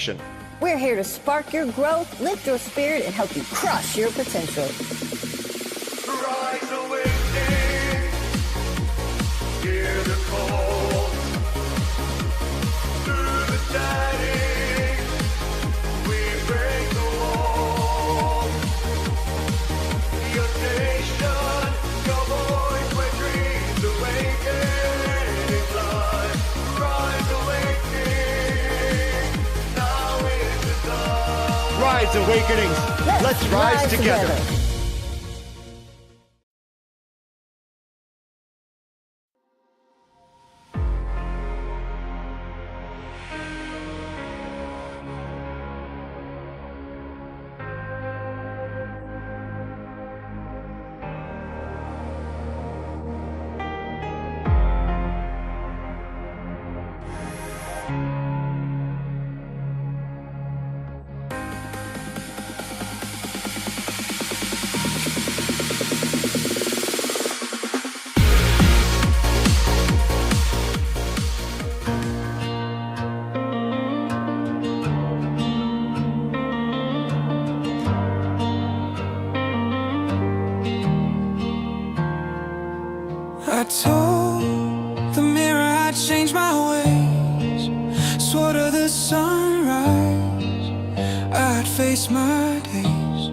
action. We're here to spark your growth, lift your spirit, and help you crush your potential. Rise awakening, hear the call. Through the static, we break the wall. Your nation, your voice, where dreams awaken in life. Rise awakening, now is the time. Rise Awakenings, let's rise together. I told the mirror I'd change my ways, swore to the sunrise I'd face my days.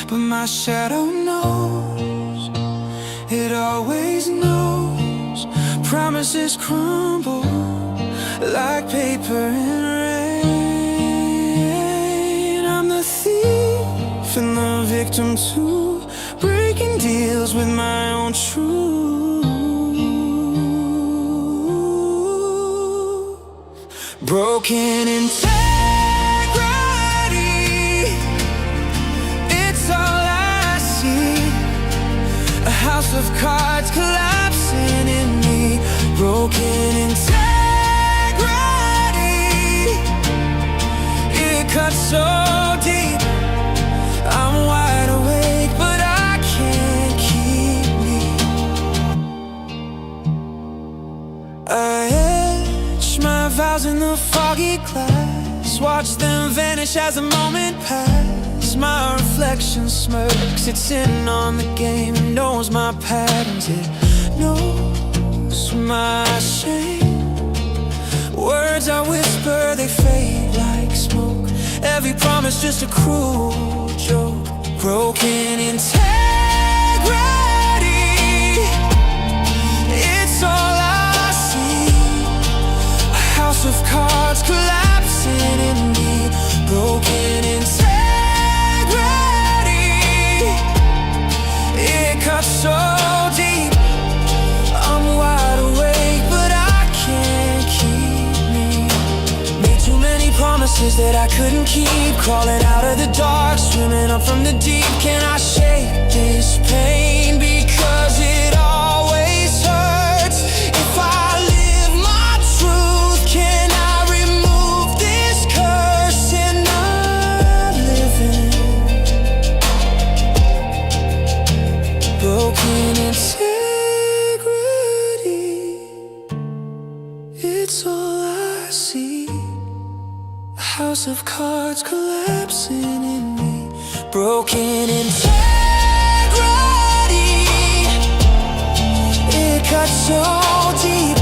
But my shadow knows, it always knows. Promises crumble like paper in rain. I'm the thief and the victim too, breaking deals with my own truth. Broken integrity, it's all I see. A house of cards collapsing in me. Broken integrity, it cuts so deep. I'm wide awake, but I can't keep me. I etch my vows in the foggy glass, watch them vanish as the moment pass. My reflection smirks, it's in on the game, it knows my patterns, it knows my shame. Words I whisper, they fade like smoke. Every promise just a cruel joke. Broken integrity, it's all I see. A house of cards collapsing in me. Broken integrity, it cuts so deep. I'm wide awake, but I can't keep me. Made too many promises that I couldn't keep. Crawling out of the dark, swimming up from the deep. Can I shake this pain? Because it always hurts. If I live my truth, can I remove this curse? And I'm living broken integrity, it's all I see. A house of cards collapsing in me. Broken integrity, it cuts so deep.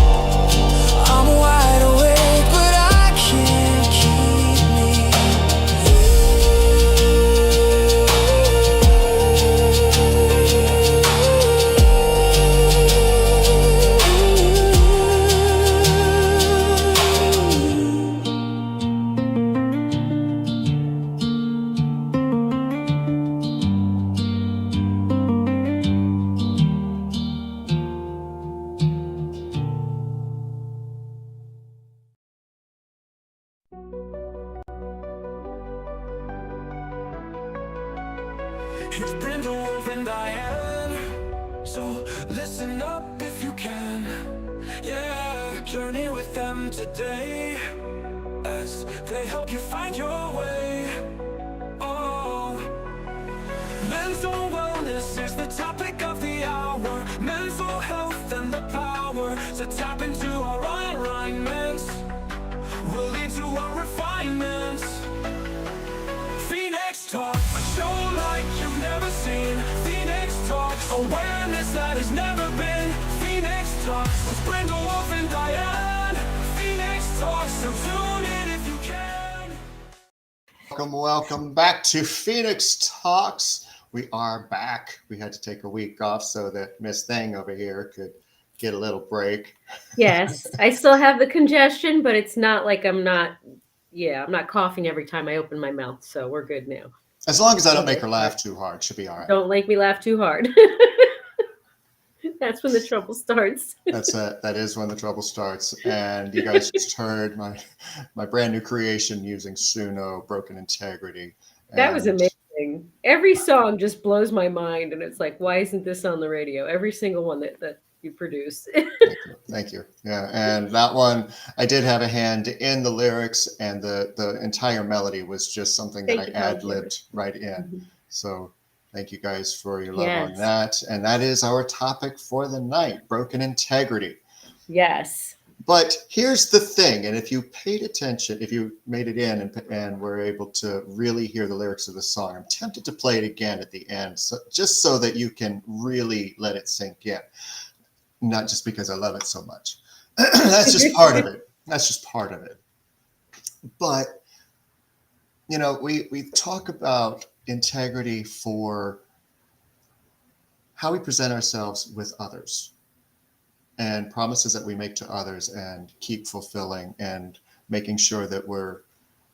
I'm wide awake, but I can't keep me. It's Brindlewolf and Diane, so listen up if you can. Yeah, journey with them today as they help you find your way. Oh, mental wellness is the topic of the hour. Mental health and the power to tap into our alignments will lead to our refinements. Phoenix Talks, a show like you've never seen. Phoenix Talks, awareness that has never been. Phoenix Talks with Brindlewolf and Diane. Phoenix Talks, so tune in if you can. Welcome back to Phoenix Talks. We are back. We had to take a week off so that Miss Thing over here could get a little break. Yes, I still have the congestion, but it's not like I'm not coughing every time I open my mouth, so we're good now. As long as I don't make her laugh too hard, she'll be all right. Don't make me laugh too hard. That's when the trouble starts. That is when the trouble starts. And you guys just heard my brand new creation using Suno, Broken Integrity. That was amazing. Every song just blows my mind, and it's like, why isn't this on the radio? Every single one that you produce. Thank you. Yeah, and that one, I did have a hand in the lyrics, and the entire melody was just something that I ad-libbed right in. Mm-hmm. So thank you guys for your love on that. And that is our topic for the night, Broken Integrity. Yes. But here's the thing, and if you paid attention, if you made it in and were able to really hear the lyrics of the song, I'm tempted to play it again at the end, just so that you can really let it sink in. Not just because I love it so much. That's just part of it. But, you know, we talk about integrity for how we present ourselves with others and promises that we make to others and keep fulfilling and making sure that we're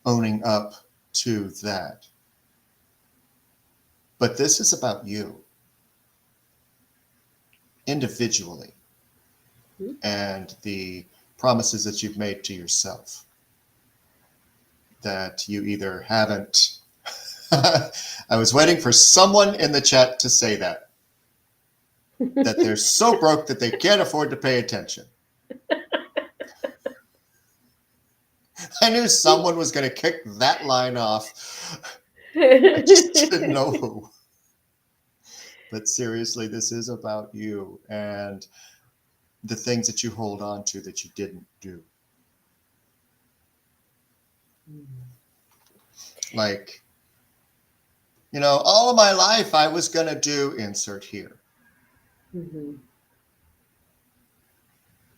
owning up to that. But this is about you individually and the promises that you've made to yourself that you either haven't. I was waiting for someone in the chat to say that they're so broke that they can't afford to pay attention. I knew someone was going to kick that line off. I just didn't know who. But seriously, this is about you and the things that you hold on to that you didn't do. Like, you know, all of my life I was going to do insert here. Mm-hmm.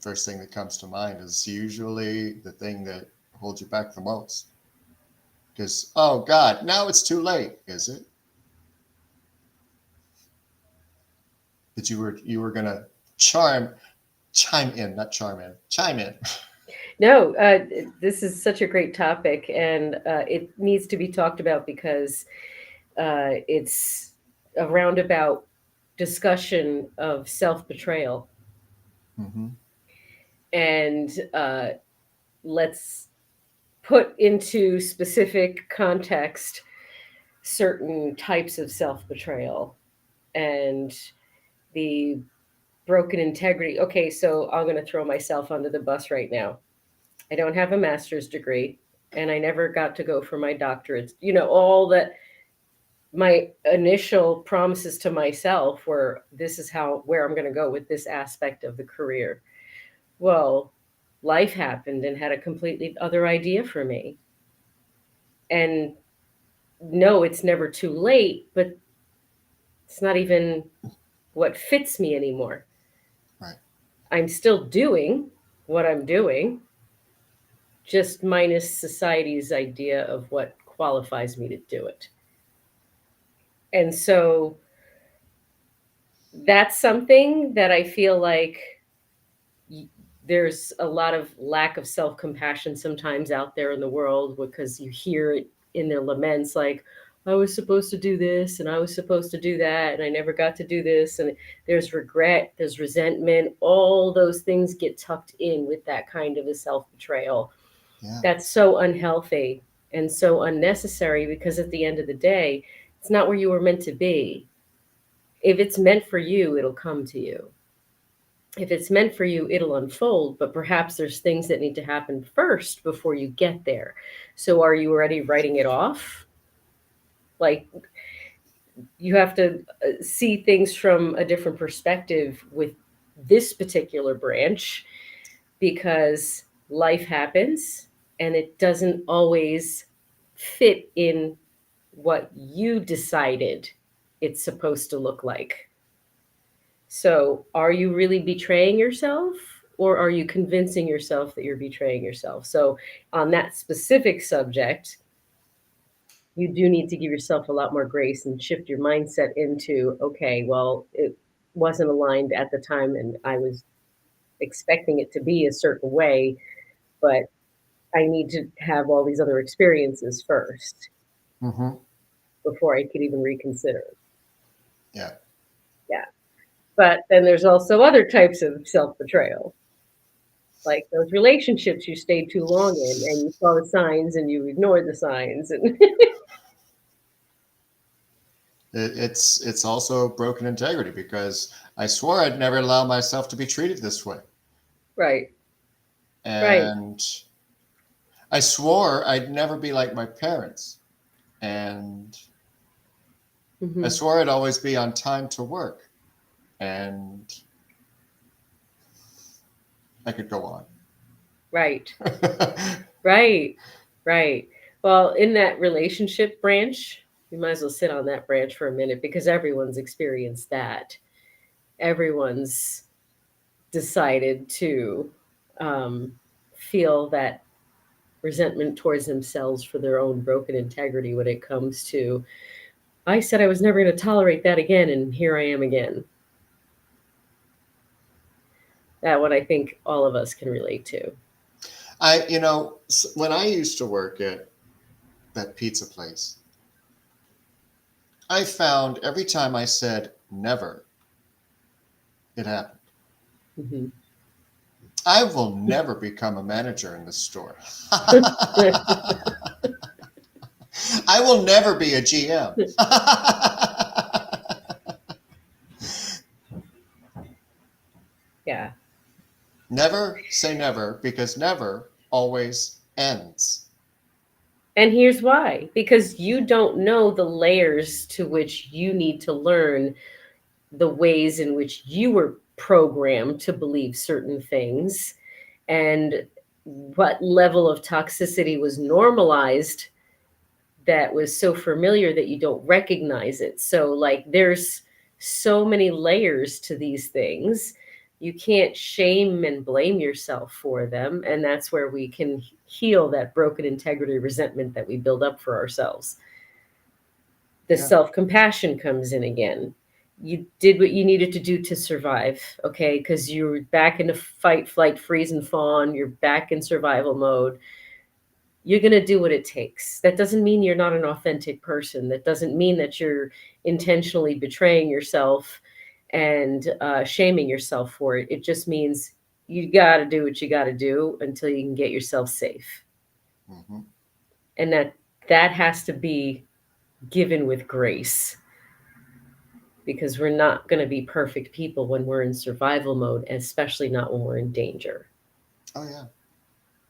First thing that comes to mind is usually the thing that holds you back the most. Because, oh God, now it's too late, is it? That you were going to chime in. No, this is such a great topic, and it needs to be talked about because it's a roundabout discussion of self-betrayal. Mm-hmm. And let's put into specific context certain types of self-betrayal and the broken integrity. Okay, so I'm going to throw myself under the bus right now. I don't have a master's degree, and I never got to go for my doctorate. You know, all that. My initial promises to myself were, this is where I'm going to go with this aspect of the career. Well, life happened and had a completely other idea for me. And no, it's never too late, but it's not even what fits me anymore. Right. I'm still doing what I'm doing, just minus society's idea of what qualifies me to do it. And so that's something that I feel like there's a lot of lack of self-compassion sometimes out there in the world, because you hear it in their laments, like, I was supposed to do this and I was supposed to do that and I never got to do this. And there's regret, there's resentment, all those things get tucked in with that kind of a self-betrayal. Yeah. That's so unhealthy and so unnecessary, because at the end of the day, it's not where you were meant to be. If it's meant for you, it'll come to you. If it's meant for you, it'll unfold, but perhaps there's things that need to happen first before you get there. So are you already writing it off? Like, you have to see things from a different perspective with this particular branch, because life happens. and it doesn't always fit in what you decided it's supposed to look like. So, are you really betraying yourself, or are you convincing yourself that you're betraying yourself? So, on that specific subject, you do need to give yourself a lot more grace and shift your mindset into, okay, well, it wasn't aligned at the time and I was expecting it to be a certain way, but I need to have all these other experiences first Mm-hmm. before I could even reconsider. Yeah. Yeah. But then there's also other types of self betrayal, like those relationships you stayed too long in and you saw the signs and you ignored the signs. And It's also broken integrity because I swore I'd never allow myself to be treated this way. right, right. And I swore I'd never be like my parents. And I Hmm. swore I'd always be on time to work. And I could go on. Right, right, right. Well, in that relationship branch, you might as well sit on that branch for a minute because everyone's experienced that. Everyone's decided to feel that resentment towards themselves for their own broken integrity when it comes to, I said I was never going to tolerate that again, and here I am again. That one I think all of us can relate to. When I used to work at that pizza place, I found every time I said never, it happened. Hmm. I will never become a manager in this store. I will never be a GM. Yeah. Never say never because never always ends. And here's why, because you don't know the layers to which you need to learn the ways in which you were programmed to believe certain things and what level of toxicity was normalized that was so familiar that you don't recognize it. So, like, there's so many layers to these things. You can't shame and blame yourself for them. And that's where we can heal that broken integrity resentment that we build up for ourselves. The Yeah. self compassion comes in again. You did what you needed to do to survive, okay? Because you're back into fight, flight, freeze, and fawn. You're back in survival mode. You're going to do what it takes. That doesn't mean you're not an authentic person. That doesn't mean that you're intentionally betraying yourself and shaming yourself for it. It just means you got to do what you got to do until you can get yourself safe. Mm-hmm. And that has to be given with grace because we're not going to be perfect people when we're in survival mode, especially not when we're in danger. Oh, yeah.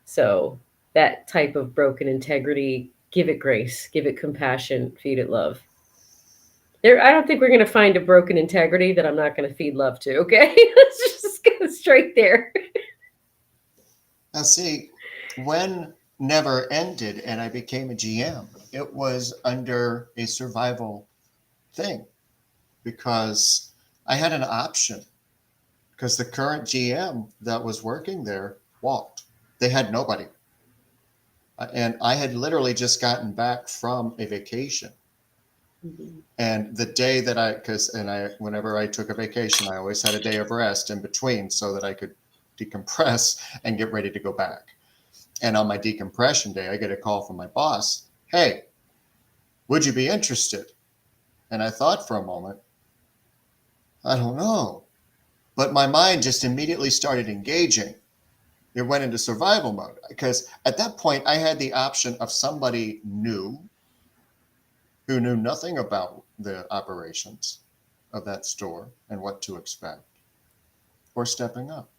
So that type of broken integrity, give it grace, give it compassion, feed it love. I don't think we're going to find a broken integrity that I'm not going to feed love to. Okay, let's just go straight there. Now, see, when never ended and I became a GM, it was under a survival thing because I had an option because the current GM that was working there walked. They had nobody. And I had literally just gotten back from a vacation. Mm-hmm. And the day that whenever I took a vacation, I always had a day of rest in between so that I could decompress and get ready to go back. And on my decompression day, I get a call from my boss. Hey, would you be interested? And I thought for a moment, I don't know. But my mind just immediately started engaging. It went into survival mode because at that point I had the option of somebody new who knew nothing about the operations of that store and what to expect, or stepping up.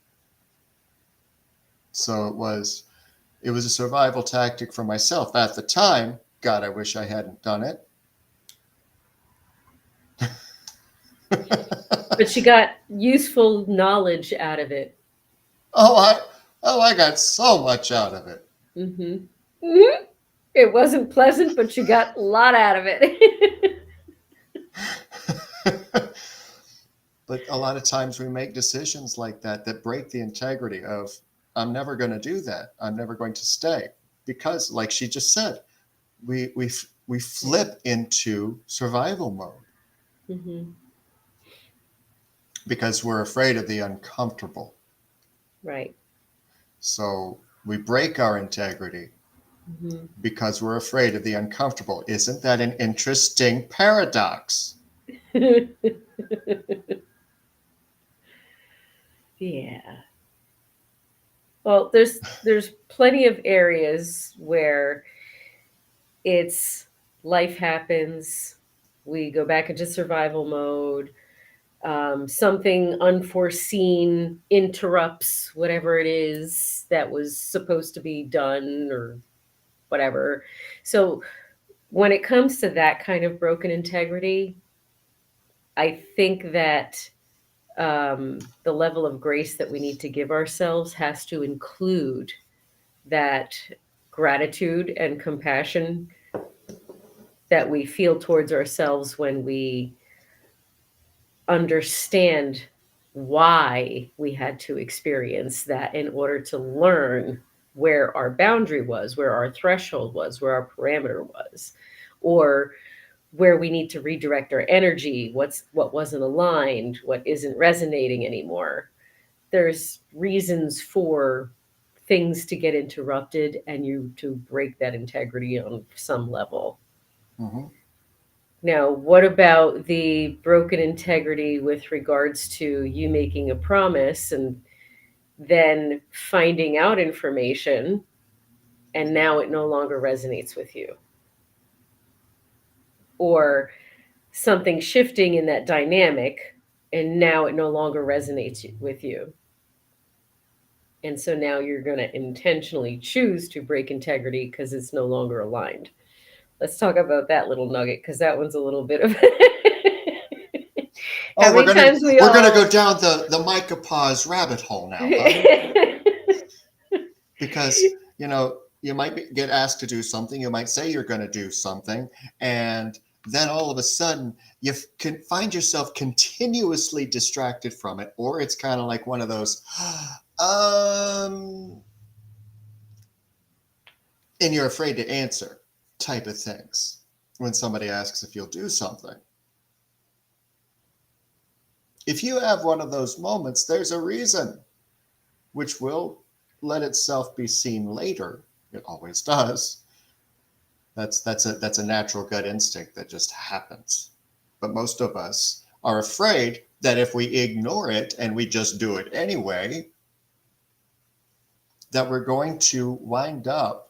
So it was a survival tactic for myself at the time. God, I wish I hadn't done it. But you got useful knowledge out of it. I got so much out of it. Mm-hmm. Mm-hmm. It wasn't pleasant, but you got a lot out of it. But a lot of times we make decisions like that that break the integrity of, I'm never going to do that. I'm never going to stay. Because, like she just said, we flip into survival mode Mm-hmm. because we're afraid of the uncomfortable. Right. So we break our integrity Mm-hmm. because we're afraid of the uncomfortable. Isn't that an interesting paradox? Yeah. Well, there's plenty of areas where it's life happens, we go back into survival mode, something unforeseen interrupts whatever it is that was supposed to be done or whatever. So when it comes to that kind of broken integrity, I think that the level of grace that we need to give ourselves has to include that gratitude and compassion that we feel towards ourselves when we understand why we had to experience that in order to learn where our boundary was, where our threshold was, where our parameter was, or where we need to redirect our energy, what wasn't aligned, what isn't resonating anymore. There's reasons for things to get interrupted and you to break that integrity on some level. Mm-hmm. Now, what about the broken integrity with regards to you making a promise and then finding out information and now it no longer resonates with you? Or something shifting in that dynamic and now it no longer resonates with you. And so now you're going to intentionally choose to break integrity because it's no longer aligned. Let's talk about that little nugget because that one's a little bit of how Oh, many times we we're gonna all go down the Micah Pause rabbit hole now, huh? Because you might get asked to do something. You might say you're going to do something, and then all of a sudden you can find yourself continuously distracted from it, or it's kind of like one of those, and you're afraid to answer type of things when somebody asks if you'll do something. If you have one of those moments, there's a reason, which will let itself be seen later. It always does. That's a natural gut instinct that just happens. But most of us are afraid that if we ignore it and we just do it anyway, that we're going to wind up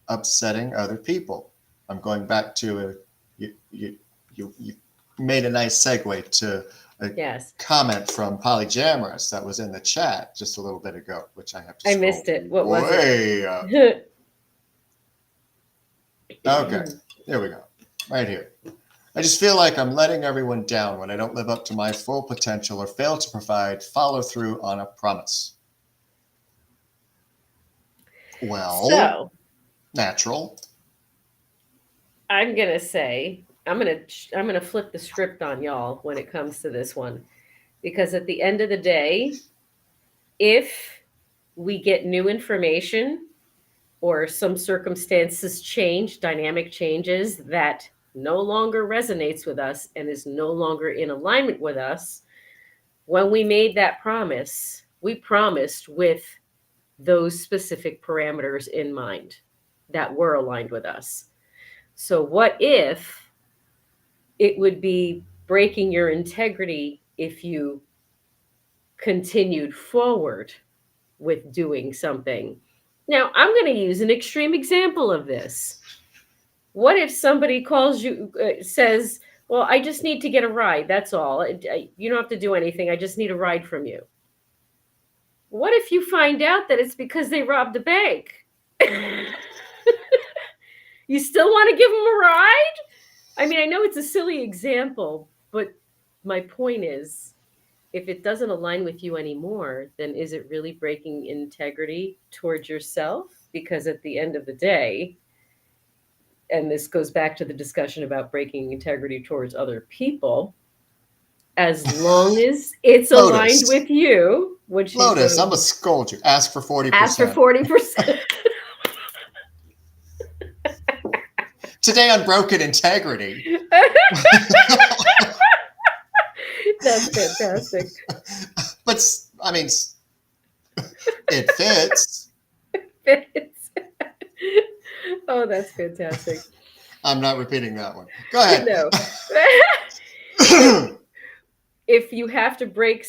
upsetting other people. I'm going back to you made a nice segue to a yes, comment from Polyjamorous that was in the chat just a little bit ago, which I have to I scroll missed it. What was way up. it? Okay, there we go. Right here. I just feel like I'm letting everyone down when I don't live up to my full potential or fail to provide follow through on a promise. Well, So natural. I'm gonna say I'm gonna flip the script on y'all when it comes to this one, because at the end of the day, if we get new information or some circumstances change, dynamic changes that no longer resonates with us and is no longer in alignment with us, when we made that promise, we promised with those specific parameters in mind that were aligned with us. So, what if it would be breaking your integrity if you continued forward with doing something? Now, I'm going to use an extreme example of this. What if somebody calls you, says, well, I just need to get a ride. That's all. You don't have to do anything. I just need a ride from you. What if you find out that it's because they robbed a bank? You still want to give them a ride? I mean, I know it's a silly example, but my point is, if it doesn't align with you anymore, then is it really breaking integrity towards yourself? because at the end of the day, and this goes back to the discussion about breaking integrity towards other people, as long as it's aligned Lotus. with you, which Lotus, I'm going to scold you. Ask for 40%. ask for 40%. Today on Broken Integrity. That's fantastic. But, I mean, it fits. Oh, that's fantastic. I'm not repeating that one. Go ahead. No. If you have to break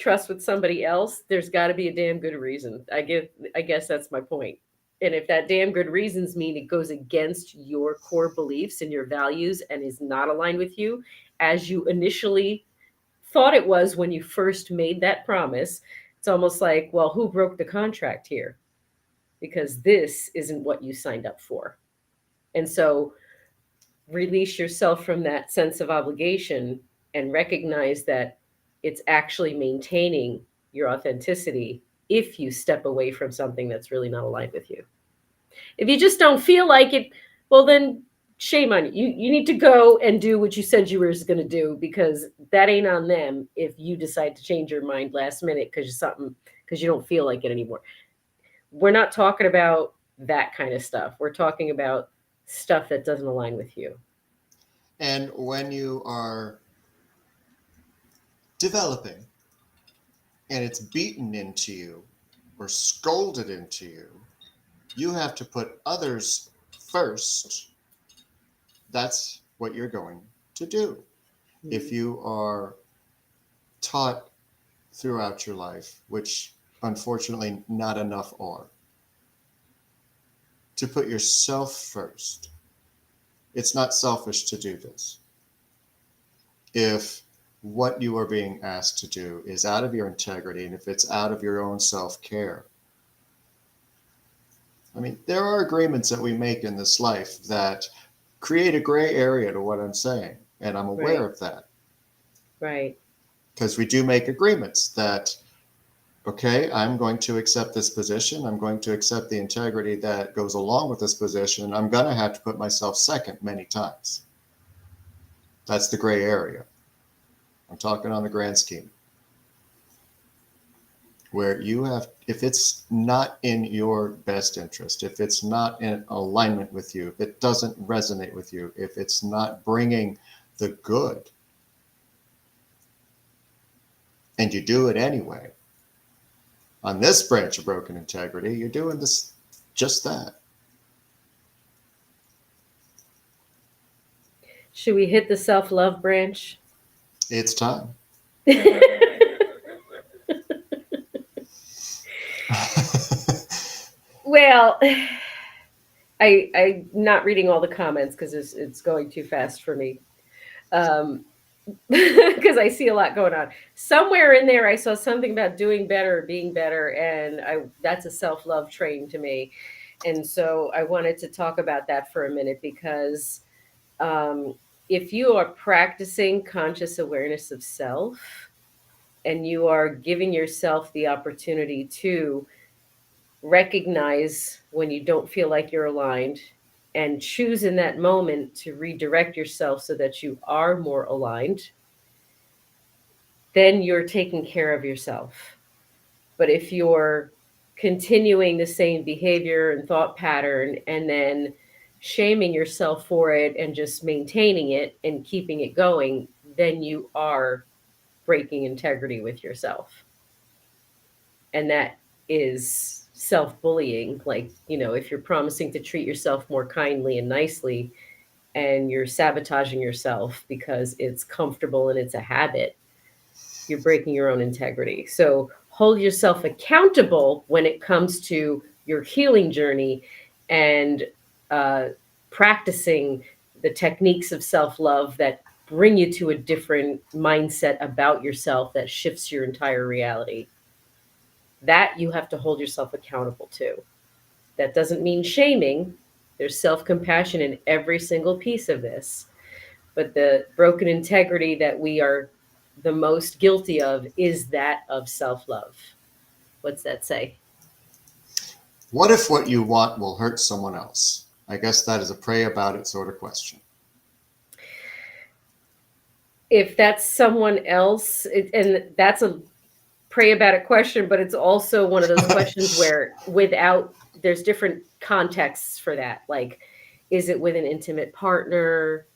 trust with somebody else, there's got to be a damn good reason. I guess that's my point. And if that damn good reasons mean it goes against your core beliefs and your values and is not aligned with you as you initially thought it was when you first made that promise, it's almost like, well, who broke the contract here? Because this isn't what you signed up for. And so release yourself from that sense of obligation and recognize that it's actually maintaining your authenticity if you step away from something that's really not aligned with you. If you just don't feel like it, well, then shame on you. You need to go and do what you said you were going to do, because that ain't on them if you decide to change your mind last minute because you don't feel like it anymore. We're not talking about that kind of stuff. We're talking about stuff that doesn't align with you. And when you are developing and it's beaten into you or scolded into you, you have to put others first. That's what you're going to do. Mm-hmm. If you are taught throughout your life, which unfortunately not enough are, to put yourself first. It's not selfish to do this. If what you are being asked to do is out of your integrity, and if it's out of your own self-care. I mean, there are agreements that we make in this life that create a gray area to what I'm saying, and I'm aware of that. Right. Because we do make agreements that, okay, I'm going to accept this position. I'm going to accept the integrity that goes along with this position. I'm going to have to put myself second many times. That's the gray area. I'm talking on the grand scheme. Where you have, if it's not in your best interest, if it's not in alignment with you, if it doesn't resonate with you, if it's not bringing the good, and you do it anyway, on this branch of broken integrity, you're doing this, just that. Should we hit the self-love branch? It's time. Well, I'm not reading all the comments because it's going too fast for me. Because I see a lot going on. Somewhere in there, I saw something about doing better, being better, and that's a self-love train to me. And so I wanted to talk about that for a minute, because if you are practicing conscious awareness of self, and you are giving yourself the opportunity to recognize when you don't feel like you're aligned, and choose in that moment to redirect yourself so that you are more aligned, then you're taking care of yourself. But if you're continuing the same behavior and thought pattern and then shaming yourself for it and just maintaining it and keeping it going, then you are breaking integrity with yourself. And that is self-bullying. Like, if you're promising to treat yourself more kindly and nicely and you're sabotaging yourself because it's comfortable and it's a habit, you're breaking your own integrity. So hold yourself accountable when it comes to your healing journey and practicing the techniques of self-love that bring you to a different mindset about yourself that shifts your entire reality. That you have to hold yourself accountable to. That doesn't mean shaming. There's self-compassion in every single piece of this. But the broken integrity that we are the most guilty of is that of self-love. What's that say? What if what you want will hurt someone else? I guess that is a pray about it sort of question. If that's someone else, and that's a pray about it question, but it's also one of those questions where there's different contexts for that. Like, is it with an intimate partner?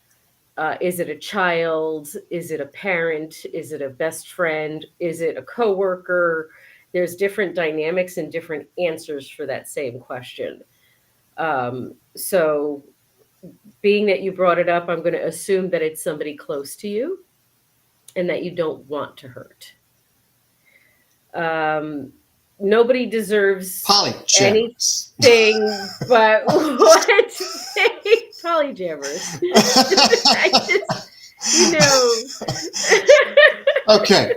Is it a child? Is it a parent? Is it a best friend? Is it a coworker? There's different dynamics and different answers for that same question. So, being that you brought it up, I'm going to assume that it's somebody close to you and that you don't want to hurt. Nobody deserves Polyjammers. anything but what? Polyjammers. I just, Okay.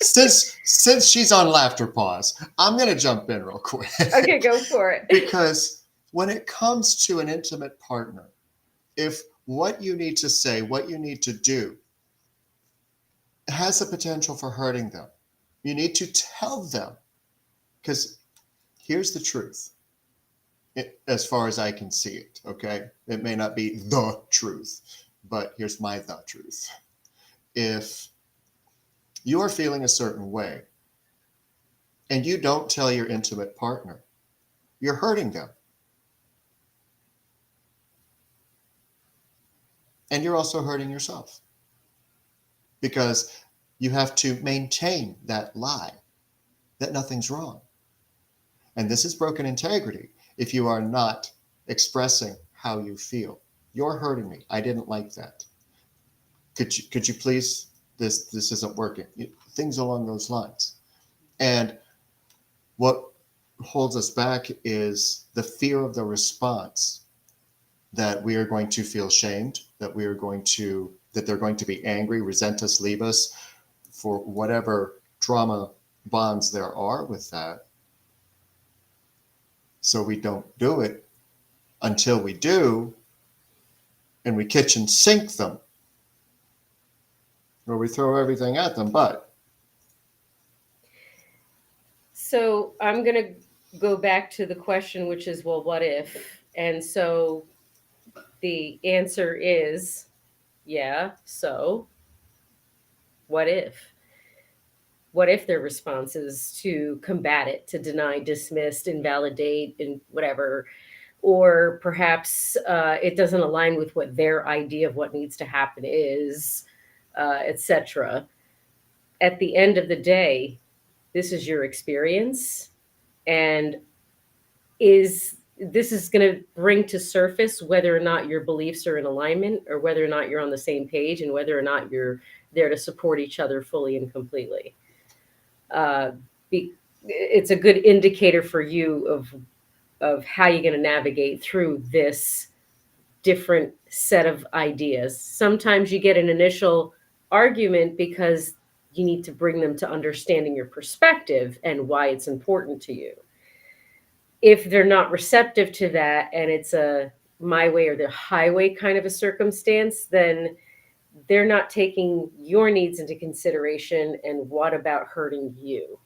Since she's on laughter pause, I'm going to jump in real quick. Okay, go for it. Because when it comes to an intimate partner, if what you need to say, what you need to do has the potential for hurting them, you need to tell them. Because here's the truth, as far as I can see it, okay? It may not be the truth, but here's my the truth. If you are feeling a certain way and you don't tell your intimate partner, you're hurting them. And you're also hurting yourself because you have to maintain that lie that nothing's wrong. And this is broken integrity if you are not expressing how you feel. You're hurting me. I didn't like that. Could you please, this isn't working. Things along those lines. And what holds us back is the fear of the response, that we are going to feel shamed, that they're going to be angry, resent us, leave us, for whatever trauma bonds there are with that. So we don't do it until we do, and we kitchen sink them, or we throw everything at them. But so I'm going to go back to the question, which is, well, what if? And so the answer is, yeah, so what if? What if their response is to combat it, to deny, dismiss, invalidate, and whatever? Or perhaps it doesn't align with what their idea of what needs to happen is, etc. At the end of the day, this is your experience, and this is going to bring to surface whether or not your beliefs are in alignment, or whether or not you're on the same page, and whether or not you're there to support each other fully and completely. It's a good indicator for you of how you're going to navigate through this different set of ideas. Sometimes you get an initial argument because you need to bring them to understanding your perspective and why it's important to you. If they're not receptive to that, and it's a my way or the highway kind of a circumstance, then they're not taking your needs into consideration. And what about hurting you?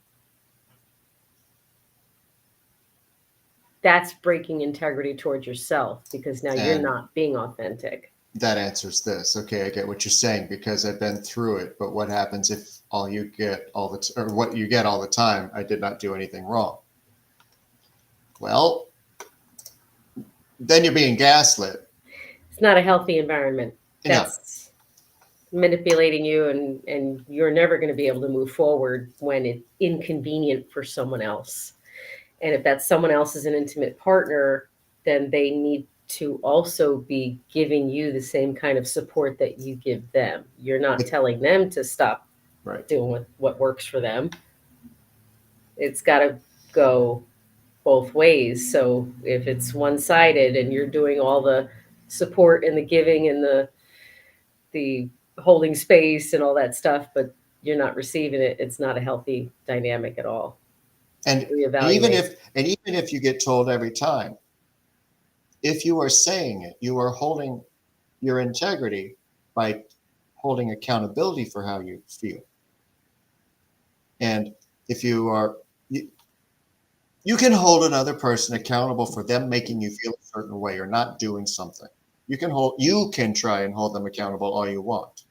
That's breaking integrity towards yourself, because now you're not being authentic. That answers this. Okay, I get what you're saying because I've been through it. But what happens if all you get all the or what you get all the time? I did not do anything wrong. Well, then you're being gaslit. It's not a healthy environment. That's manipulating you, and you're never going to be able to move forward when it's inconvenient for someone else. And if that someone else is an intimate partner, then they need to also be giving you the same kind of support that you give them. You're not telling them to stop doing what works for them. It's got to go both ways. So if it's one-sided and you're doing all the support and the giving and the holding space and all that stuff, but you're not receiving it, it's not a healthy dynamic at all. And even if you get told every time, if you are saying it, you are holding your integrity by holding accountability for how you feel. And if you are, You can hold another person accountable for them making you feel a certain way or not doing something. You can try and hold them accountable all you want.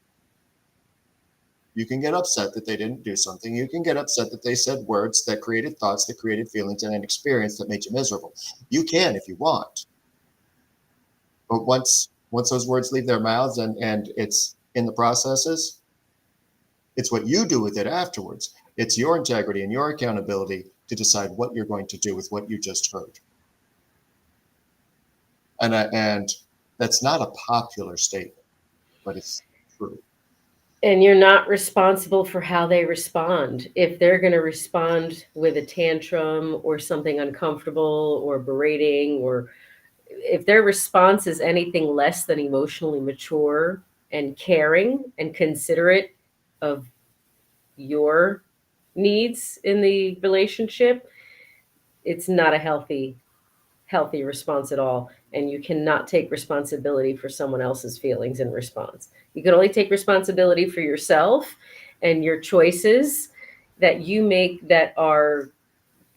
You can get upset that they didn't do something. You can get upset that they said words that created thoughts, that created feelings, and an experience that made you miserable. You can if you want. But once those words leave their mouths and it's in the processes, it's what you do with it afterwards. It's your integrity and your accountability to decide what you're going to do with what you just heard. And that's not a popular statement, but it's true. And you're not responsible for how they respond. If they're going to respond with a tantrum or something uncomfortable or berating, or if their response is anything less than emotionally mature and caring and considerate of your needs in the relationship, it's not a healthy response at all. And you cannot take responsibility for someone else's feelings in response. You can only take responsibility for yourself and your choices that you make that are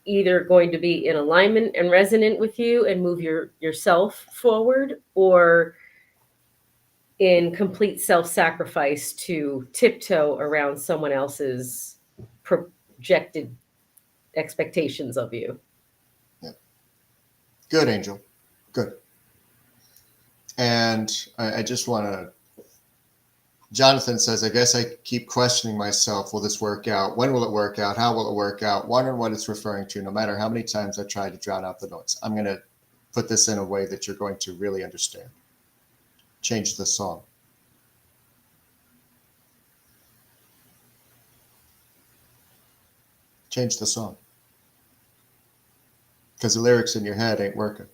either going to be in alignment and resonant with you and move yourself forward, or in complete self-sacrifice to tiptoe around someone else's projected expectations of you. Yeah. Good, Angel. Good. And I just want to, Jonathan says, I guess I keep questioning myself. Will this work out? When will it work out? How will it work out? Wondering what it's referring to, no matter how many times I try to drown out the noise. I'm going to put this in a way that you're going to really understand. Change the song. Change the song. Because the lyrics in your head ain't working.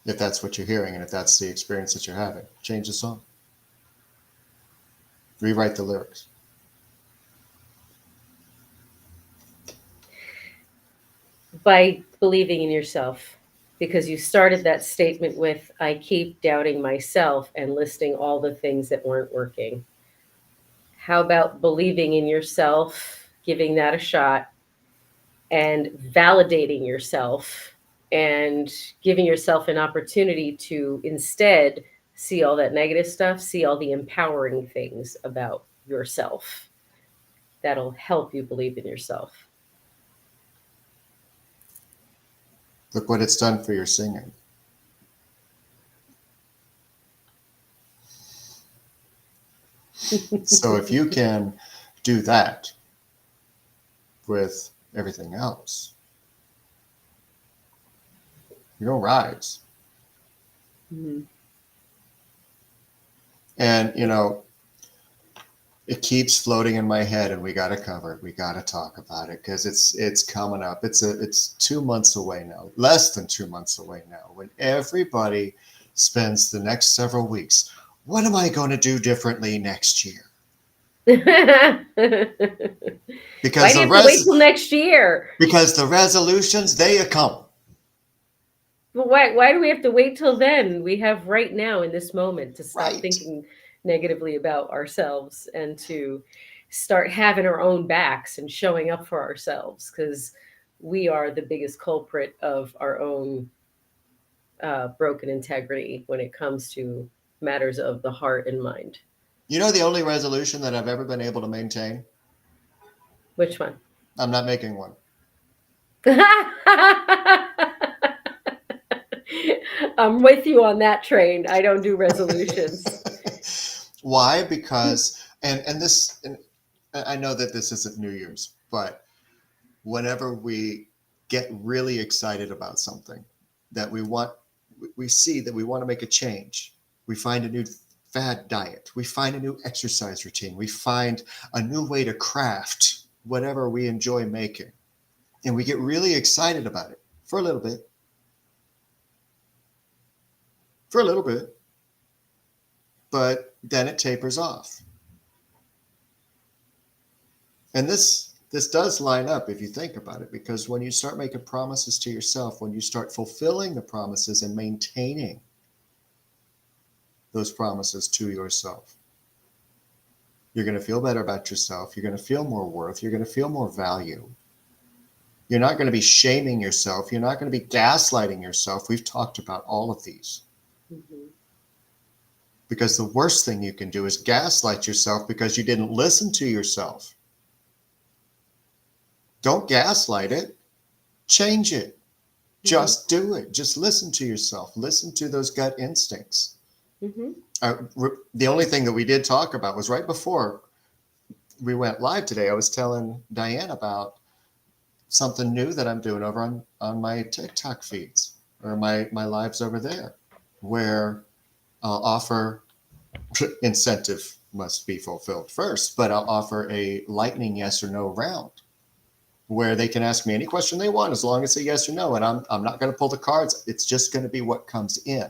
If that's what you're hearing and if that's the experience that you're having, change the song. Rewrite the lyrics. By believing in yourself, because you started that statement with, I keep doubting myself, and listing all the things that weren't working. How about believing in yourself, giving that a shot, and validating yourself and giving yourself an opportunity to instead see all that negative stuff, see all the empowering things about yourself. That'll help you believe in yourself. Look what it's done for your singing. So if you can do that with everything else, you're going to rise. Mm-hmm. And, you know, it keeps floating in my head, and we got to cover it. We got to talk about it because it's coming up. It's 2 months away now, less than 2 months away now, when everybody spends the next several weeks. What am I going to do differently next year? Because why do you have to wait till next year? Because the resolutions, they come. But why do we have to wait till then? We have right now in this moment to stop thinking negatively about ourselves and to start having our own backs and showing up for ourselves, because we are the biggest culprit of our own broken integrity when it comes to matters of the heart and mind. You know the only resolution that I've ever been able to maintain? Which one? I'm not making one. I'm with you on that train. I don't do resolutions. Why? Because, and I know that this isn't New Year's, but whenever we get really excited about something that we see that we want to make a change, we find a new fad diet, we find a new exercise routine, we find a new way to craft whatever we enjoy making, and we get really excited about it for a little bit. But then it tapers off. And this does line up if you think about it, because when you start making promises to yourself, when you start fulfilling the promises and maintaining those promises to yourself, you're going to feel better about yourself. You're going to feel more worth. You're going to feel more value. You're not going to be shaming yourself. You're not going to be gaslighting yourself. We've talked about all of these. Mm-hmm. Because the worst thing you can do is gaslight yourself because you didn't listen to yourself. Don't gaslight it. Change it. Just do it. Just listen to yourself. Listen to those gut instincts. Mm-hmm. The only thing that we did talk about was right before we went live today. I was telling Diane about something new that I'm doing over on my TikTok feeds or my lives over there, where I'll offer, incentive must be fulfilled first, but I'll offer a lightning yes or no round where they can ask me any question they want as long as it's a yes or no. And I'm not going to pull the cards. It's just going to be what comes in.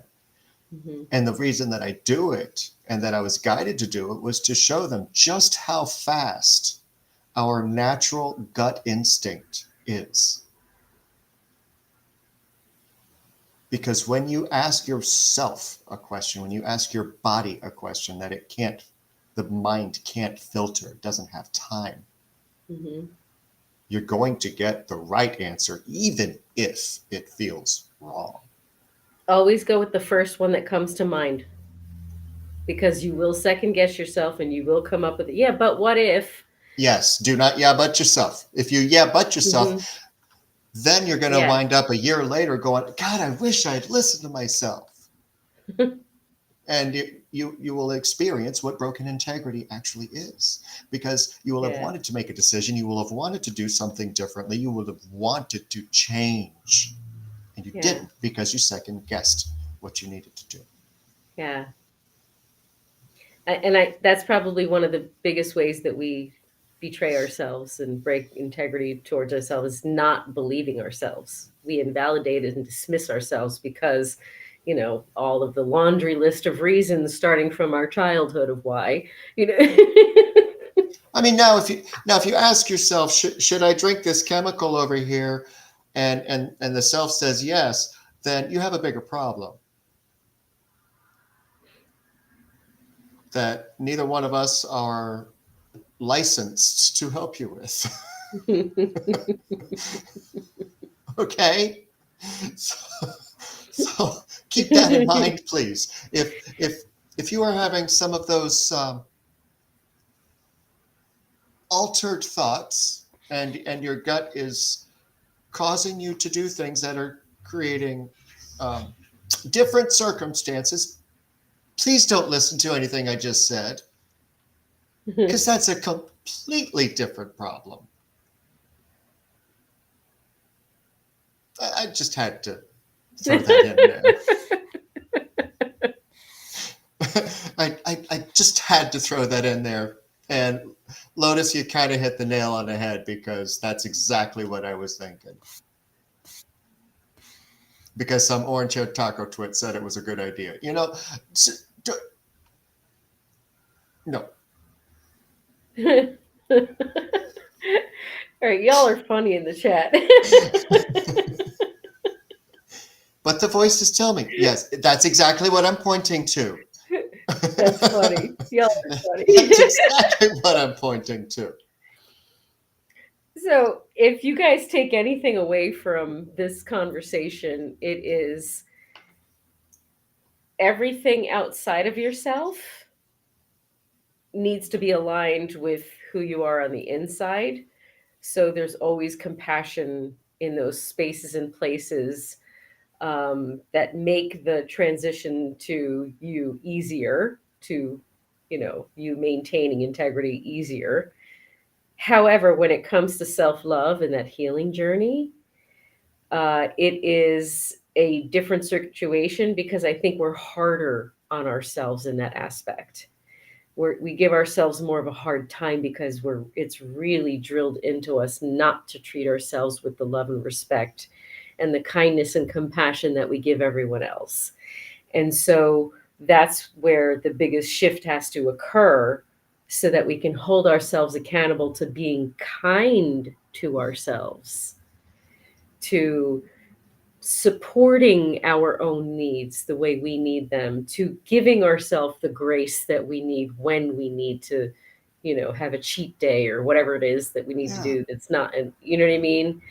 Mm-hmm. And the reason that I do it and that I was guided to do it was to show them just how fast our natural gut instinct is. Because when you ask yourself a question, when you ask your body a question that the mind can't filter, it doesn't have time, Mm-hmm. you're going to get the right answer, even if it feels wrong. Always go with the first one that comes to mind, because you will second guess yourself and you will come up with it. Yeah, but what if? Yes, do not yeah but yourself. If you yeah but yourself, then you're going to wind up a year later going, God, I wish I'd listened to myself. And you will experience what broken integrity actually is, because you will have wanted to make a decision. You will have wanted to do something differently. You would have wanted to change, and you didn't because you second guessed what you needed to do. Yeah. And that's probably one of the biggest ways that we betray ourselves and break integrity towards ourselves, is not believing ourselves. We invalidate and dismiss ourselves because, you know, all of the laundry list of reasons starting from our childhood of why, you know. I mean, now if you ask yourself, should I drink this chemical over here, and the self says yes, then you have a bigger problem that neither one of us are licensed to help you with. Okay, so keep that in mind, please. If you are having some of those altered thoughts, and your gut is causing you to do things that are creating different circumstances, please don't listen to anything I just said, because that's a completely different problem. I just had to throw that in there. I just had to throw that in there. And Lotus, you kind of hit the nail on the head, because that's exactly what I was thinking. Because some orange-haired taco twit said it was a good idea. You know, no. All right, y'all are funny in the chat. But the voices tell me, yes, that's exactly what I'm pointing to. That's funny. Y'all are funny. That's exactly what I'm pointing to. So, if you guys take anything away from this conversation, it is everything outside of yourself needs to be aligned with who you are on the inside. So there's always compassion in those spaces and places that make the transition to you easier, to, you know, you maintaining integrity easier. However, when it comes to self-love and that healing journey, it is a different situation, because I think we're harder on ourselves in that aspect. We give ourselves more of a hard time because it's really drilled into us not to treat ourselves with the love and respect and the kindness and compassion that we give everyone else. And so that's where the biggest shift has to occur, so that we can hold ourselves accountable to being kind to ourselves, to supporting our own needs the way we need them, to giving ourselves the grace that we need when we need to, you know, have a cheat day or whatever it is that we need to do that's not, you know what I mean?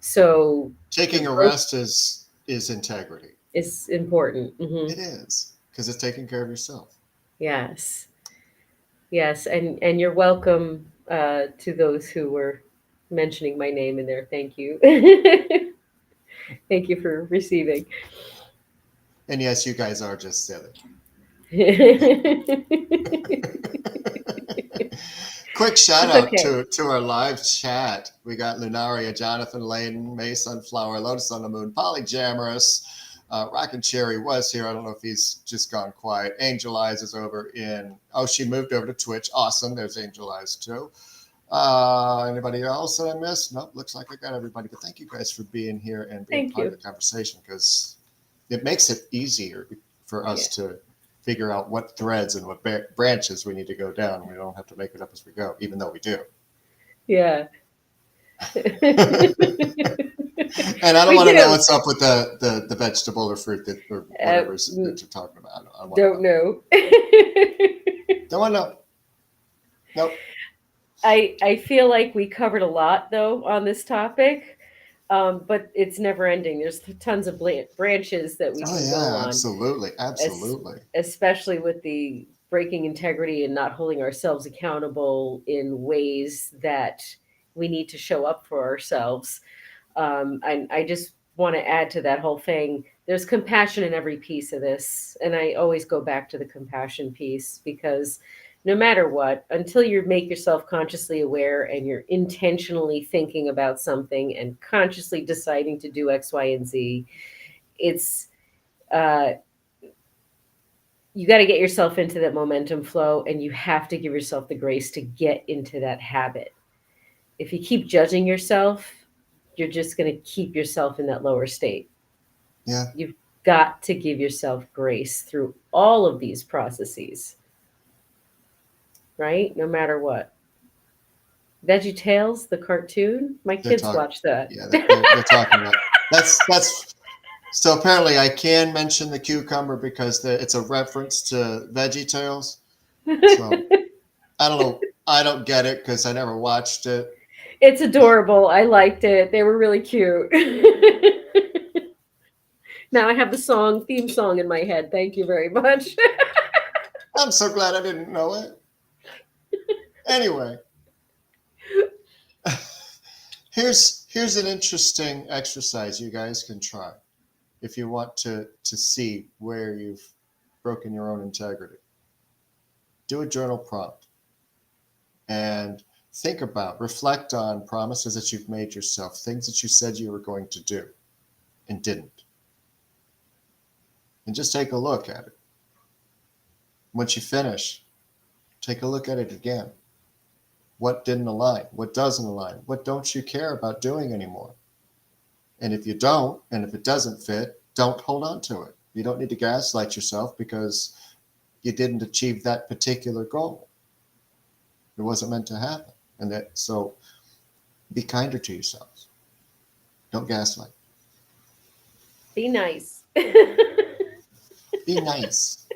So Taking a rest is integrity. is important. It is, because it's taking care of yourself. Yes. Yes, and you're welcome to those who were mentioning my name in there. Thank you. Thank you for receiving. And yes, you guys are just silly. Quick shout It's out okay. to our live chat. We got Lunaria, Jonathan Layden, May Sunflower, Lotus on the Moon, Polygamorous, Rockin' Cherry was here. I don't know if he's just gone quiet. Angel Eyes is over in, oh, she moved over to Twitch. Awesome. There's Angel Eyes too. Anybody else that I missed? Nope, looks like I got everybody. But thank you guys for being here and being Thank part of you. the conversation, because it makes it easier for us to figure out what threads and what branches we need to go down. We don't have to make it up as we go, even though we do. Yeah. And I don't We want to know do. what's up with the vegetable or fruit that, or whatever that you're talking about. I Don't know. Don't want to know. Nope. I feel like we covered a lot though on this topic, but it's never ending. There's tons of branches that we Oh can go yeah, on, absolutely, absolutely. especially with the breaking integrity and not holding ourselves accountable in ways that we need to show up for ourselves. I just want to add to that whole thing. There's compassion in every piece of this. And I always go back to the compassion piece, because no matter what, until you make yourself consciously aware and you're intentionally thinking about something and consciously deciding to do X, Y, and Z, it's, you got to get yourself into that momentum flow, and you have to give yourself the grace to get into that habit. If you keep judging yourself, you're just going to keep yourself in that lower state. Yeah. You've got to give yourself grace through all of these processes, right? No matter what. Veggie Tales, the cartoon, my kids watch that. Yeah, they're talking about that's. So apparently, I can mention the cucumber because it's a reference to Veggie Tales. So I don't know. I don't get it because I never watched it. It's adorable. I liked it. They were really cute. Now I have the theme song in my head. Thank you very much. I'm so glad I didn't know it. Anyway, here's an interesting exercise you guys can try if you want to see where you've broken your own integrity. Do a journal prompt and reflect on promises that you've made yourself, things that you said you were going to do and didn't. And just take a look at it. Once you finish, take a look at it again. What didn't align? What doesn't align? What don't you care about doing anymore? And if you don't, and if it doesn't fit, don't hold on to it. You don't need to gaslight yourself because you didn't achieve that particular goal. It wasn't meant to happen. So be kinder to yourselves. Don't gaslight. Be nice. Be nice.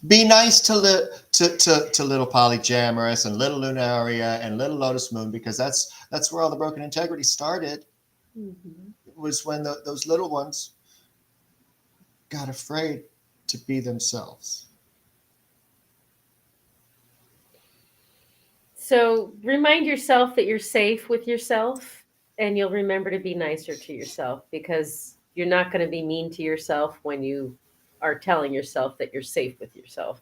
Be nice to little Polygamorous and little Lunaria and little Lotus Moon, because that's where all the broken integrity started. Mm-hmm. It was when those little ones got afraid to be themselves. So remind yourself that you're safe with yourself, and you'll remember to be nicer to yourself, because you're not going to be mean to yourself when you are telling yourself that you're safe with yourself,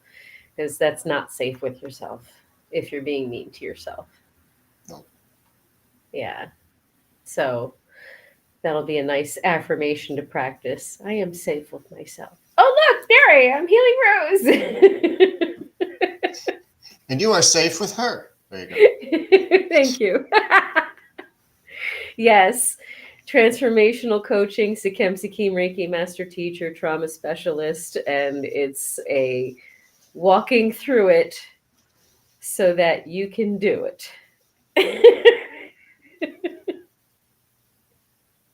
because that's not safe with yourself if you're being mean to yourself. No. Yeah. So that'll be a nice affirmation to practice. I am safe with myself. Oh, look, there I am, Healing Rose. And you are safe with her. There you go. Thank you. Yes. Transformational coaching, Sikem Sikim Reiki master teacher, trauma specialist, and it's a walking through it so that you can do it.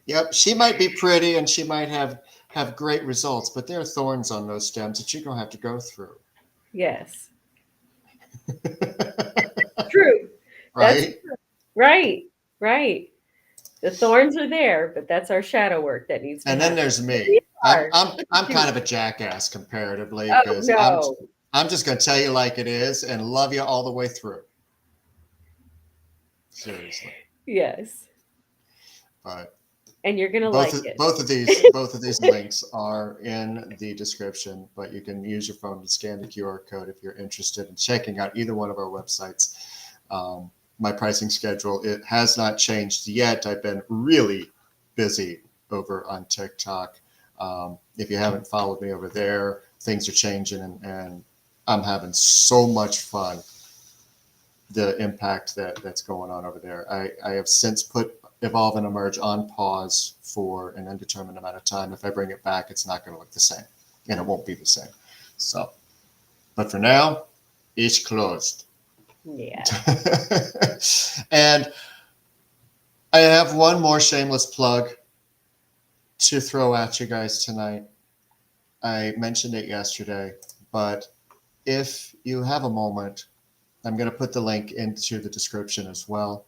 Yep, she might be pretty and she might have great results, but there are thorns on those stems that you're going to have to go through. Yes. True. Right? That's true. Right. The thorns are there, but that's our shadow work that needs to And then happen. there's me. We I'm are. I'm I'm kind of a jackass comparatively Oh because no. I'm just gonna tell you like it is and love you all the way through. Seriously. Yes. But And you're gonna both like it. both of these links are in the description, but you can use your phone to scan the QR code if you're interested in checking out either one of our websites. My pricing schedule, it has not changed yet. I've been really busy over on TikTok. If you haven't followed me over there, things are changing, and I'm having so much fun. The impact that's going on over there. I have since put Evolve and Emerge on pause for an undetermined amount of time. If I bring it back, it's not going to look the same, and it won't be the same. So, but for now, it's closed. Yeah. And I have one more shameless plug to throw at you guys tonight. I mentioned it yesterday, but if you have a moment, I'm going to put the link into the description as well.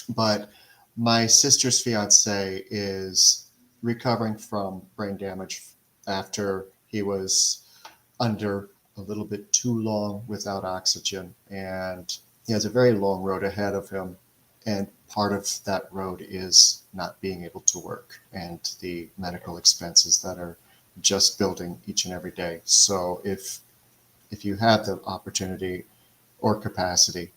But my sister's fiance is recovering from brain damage after he was under a little bit too long without oxygen. And he has a very long road ahead of him. And part of that road is not being able to work and the medical expenses that are just building each and every day. So if you have the opportunity or capacity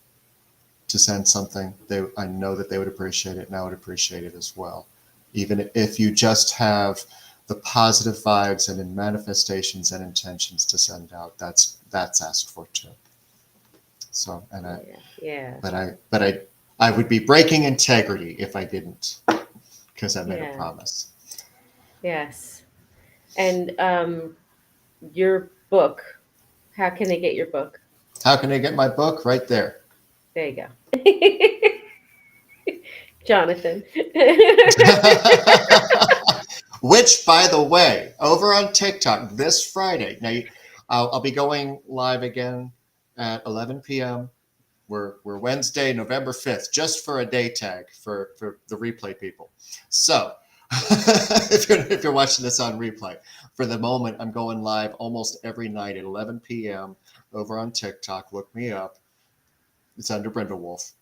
to send something, I know that they would appreciate it, and I would appreciate it as well. Even if you just have the positive vibes and in manifestations and intentions to send out, that's asked for too. So, and I would be breaking integrity if I didn't, because I made a promise. Yes. And your book, how can they get your book? How can they get my book? Right there. There you go. Jonathan. Which, by the way, over on TikTok this Friday. Now, I'll be going live again at 11 p.m. We're Wednesday, November 5th, just for a day tag for the replay people. So if you're watching this on replay, for the moment, I'm going live almost every night at 11 p.m. over on TikTok. Look me up. It's under Brindlewolf.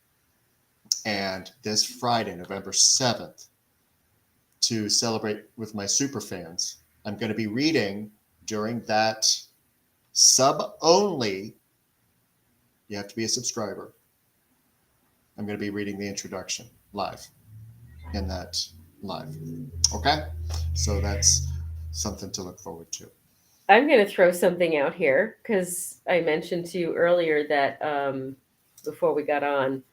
And this Friday, November 7th, to celebrate with my super fans, I'm going to be reading during that sub only. You have to be a subscriber. I'm going to be reading the introduction live in that live. Okay? So that's something to look forward to. I'm going to throw something out here because I mentioned to you earlier that before we got on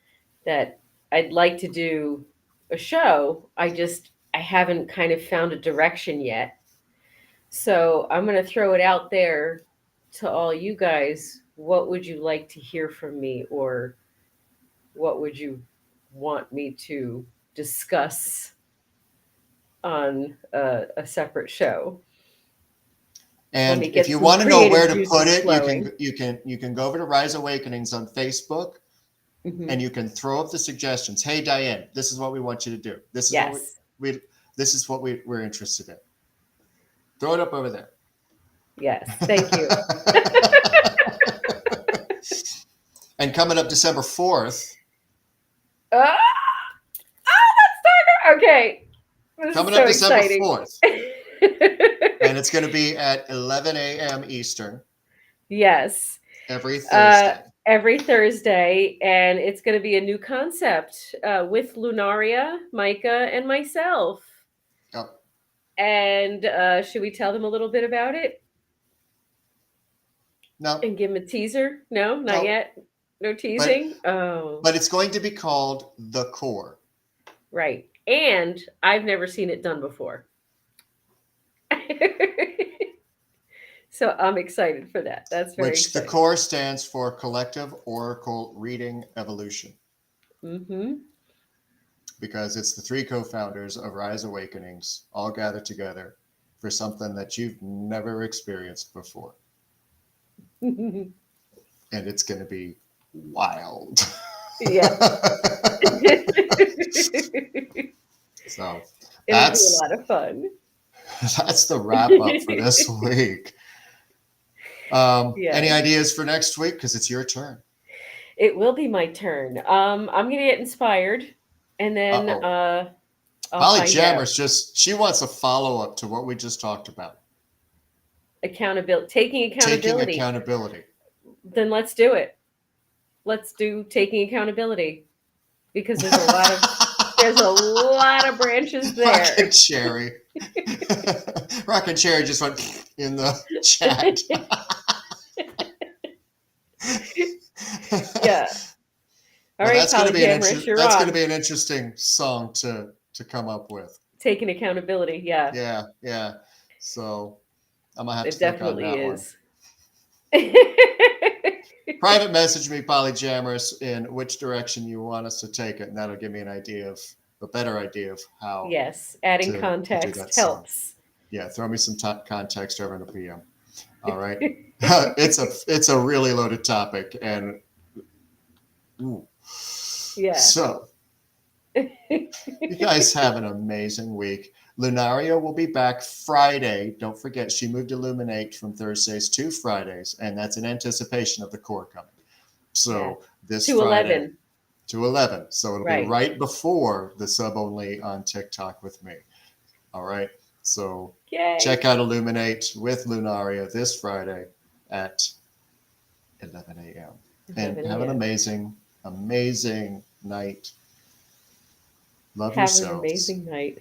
that I'd like to do a show. I haven't kind of found a direction yet. So I'm going to throw it out there to all you guys. What would you like to hear from me, or what would you want me to discuss on a separate show? And if you want to know where to put it, flowing. you can go over to Rise Awakenings on Facebook, and you can throw up the suggestions. Hey, Diane, this is what we want you to do. This is this is what we're interested in. Throw it up over there. Yes, thank you. And coming up December 4th. That's darker. Okay. Coming up December 4th. And it's going to be at 11 a.m. Eastern. Yes. Every Thursday. Every Thursday. And it's going to be a new concept with Lunaria, Michka, and myself. Yep. And should we tell them a little bit about it? No. And give them a teaser? No, not yet. No teasing? But it's going to be called The Core. Right. And I've never seen it done before. So I'm excited for that. That's very exciting. The core stands for Collective Oracle Reading Evolution. Mm-hmm. Because it's the three co-founders of Rise Awakenings all gathered together for something that you've never experienced before. And it's going to be wild. Yeah. So It'll be a that's lot of fun. that's the wrap up for this week. Yeah. Any ideas for next week? Because it's your turn. It will be my turn. I'm gonna get inspired, and then I'll Polly find out. Jammer's she wants a follow up to what we just talked about. Taking Taking accountability. accountability. Then let's do it. Let's do taking accountability, because there's a lot of branches there. Rockin' Cherry. Rockin' Cherry just went in the chat. Yeah. All right, that's going Polly Jammer, you're going on. to be an interesting song to come up with. Taking accountability, yeah. Yeah. So I'm gonna have It to think on definitely that is. one. Private message me, Polly Jammers, in which direction you want us to take it, and that'll give me a better idea of how. Yes, adding to do context that song. helps. Yeah, throw me some context over in the PM. All right, it's a really loaded topic, and Yeah. so you guys have an amazing week. Lunaria will be back Friday. Don't forget, she moved Illuminate from Thursdays to Fridays, and that's in anticipation of the core coming. So this To Friday 11. to 11. So it'll Right. be right before the sub only on TikTok with me. All right. So Yay. check out Illuminate with Lunaria this Friday at 11 a.m. And 11 have an a.m. amazing night. Love Have yourselves. an amazing night.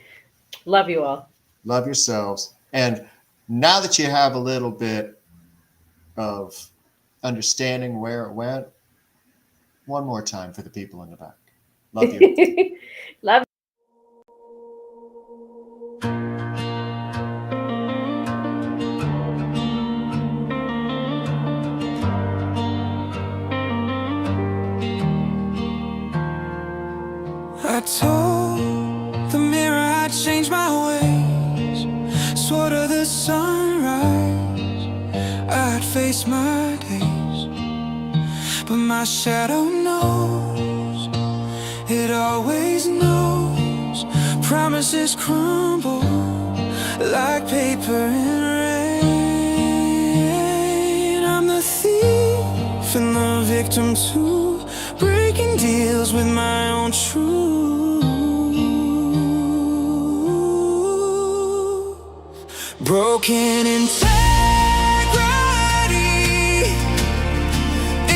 Love you all. Love yourselves. And now that you have a little bit of understanding where it went, one more time for the people in the back. Love you. Love I told the mirror I'd change my ways. Swore to the sunrise I'd face my days. But my shadow knows, it always knows. Promises crumble like paper in rain. I'm the thief and the victim too, breaking deals with my own truth. Broken integrity,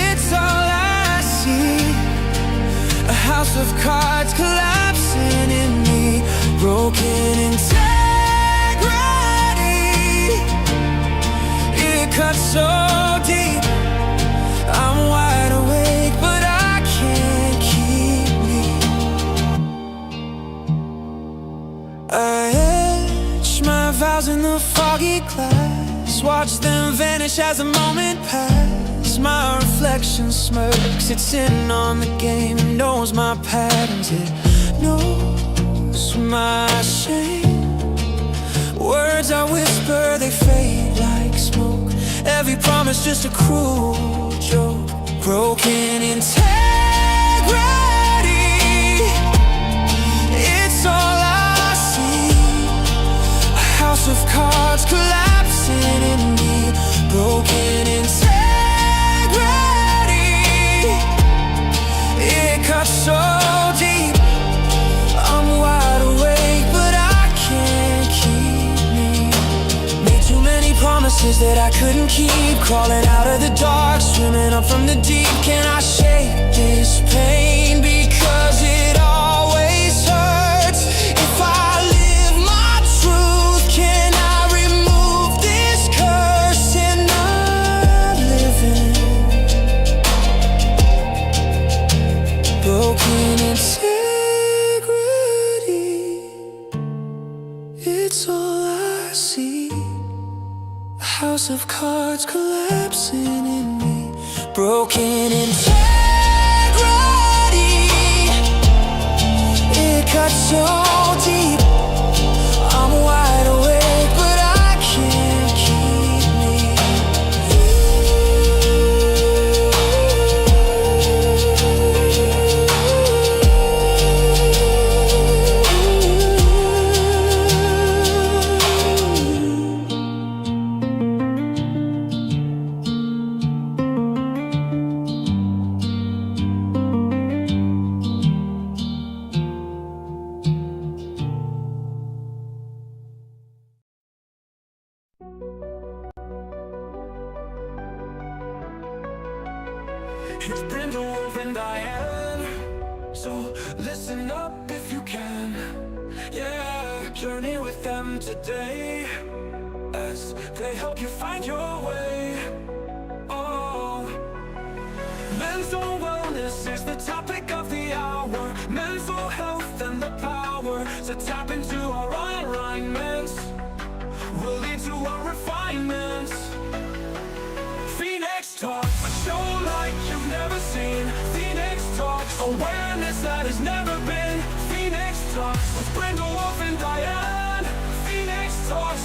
it's all I see. A house of cards collapsing in me. Broken integrity, it cuts so deep. I'm wide awake, but I can't keep me. I etch my vows in the foggy glass, watch them vanish as the moment pass. My reflection smirks, it's in on the game, it knows my patterns, it knows my shame. Words I whisper, they fade like smoke. Every promise just a cruel joke. Broken integrity, it's all I see. A house of cards collapsing in me. Broken integrity, it cuts so deep. I'm wide awake, but I can't keep me. Made too many promises that I couldn't keep. Crawling out of the dark, swimming up from the deep. Can I shake this pain? Because it always hurts. If I live my truth, can I remove this curse and not living? Broken integrity, it's all I see. A house of cards collapsing in me. Broken integrity, it cuts so deep. I'm wide awake, but I can't keep me. It's Brindlewolf and Diane, so listen up if you can. Yeah, journey with them today as they help you find your way. Oh, mental wellness is the topic of the hour. Mental health and the power to tap into our alignments will lead to our refinements. Phoenix Talk, a show like you've never seen. Phoenix Talks, awareness that has never been. Phoenix Talks with Brindlewolf and Diane. Phoenix Talks.